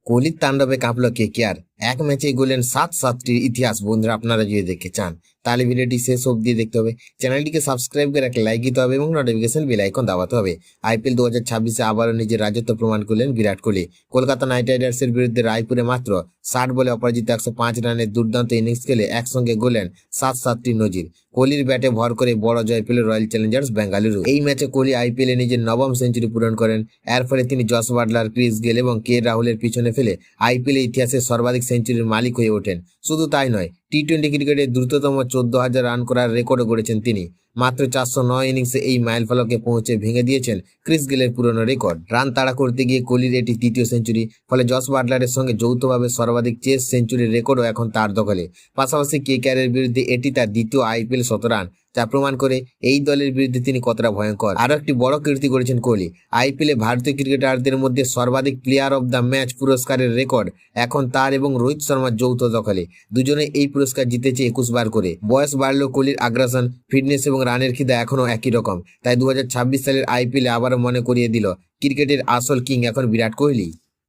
কোহলির তাণ্ডবে কাঁপল কেকেআর। এক ম্যাচে গড়লেন 7-7টির ইতিহাস। বন্ধুরা, আপনারা যদি দেখতে চান তাহলে ভিডিওটি শেষ অবধি দেখতে হবে। চ্যানেলটিকে সাবস্ক্রাইব করে একটা লাইক দিতে হবে এবং নোটিফিকেশন বেল আইকন দাবাতে হবে। আইপিএল 2026-এ আবারও নিজের রাজত্ব প্রমাণ করলেন বিরাট কোহলি। কলকাতা নাইট রাইডার্সের বিরুদ্ধে রায়পুরে মাত্র 60 বলে অপরাজিত 105 রানের দুর্দান্ত ইনিংস খেলে একসঙ্গে গড়লেন 7-7টি নজির। কোহলির ব্যাটে ভর করে বড় জয় পেল রয়্যাল চ্যালেঞ্জার্স বেঙ্গালুরু। এই ম্যাচে কোহলি আইপিএলে নিজের নবম সেঞ্চুরি পূরণ করেন। এর ফলে তিনি জস বাটলার, ক্রিস গেল এবং কে রাহুলের পিছনে ফেলে আইপিএল ইতিহাসে সর্বাধিক সেঞ্চুরির মালিক হয়ে ওঠেন। শুধু তাই নয়, টি-20 ক্রিকেটে দ্রুততম 14,000 রান করার রেকর্ডও গড়েছেন তিনি। মাত্র 409 ইনিংসে এই মাইলফলকে পৌঁছে ভেঙে দিয়েছেন ক্রিস গেলের পুরনো রেকর্ড। রান তাড়া করতে গিয়ে কোহলির এটি তৃতীয় সেঞ্চুরি। ফলে জস বাটলারের সঙ্গে যৌথভাবে সর্বাধিক চেস সেঞ্চুরির রেকর্ডও এখন তার দখলে। পাশাপাশি কেকেআরের বিরুদ্ধে এটি তার দ্বিতীয় আইপিএল শতরান, যা প্রমাণ করে এই দলের বিরুদ্ধে তিনি কতটা ভয়ঙ্কর। আরও একটি বড় কীর্তি করেছেন কোহলি। আইপিএলে ভারতীয় ক্রিকেটারদের মধ্যে সর্বাধিক প্লেয়ার অব দ্য ম্যাচ পুরস্কারের রেকর্ড এখন তার এবং রোহিত শর্মার যৌথ দখলে। দুজনে এই পুরস্কার জিতেছে 21 বার করে। বয়স বাড়লেও কোহলির আগ্রাসন, ফিটনেস এবং রানের খিদা এখনও একই রকম। তাই 2026 সালের আইপিএলে আবারও মনে করিয়ে দিল ক্রিকেটের আসল কিং এখন বিরাট কোহলি।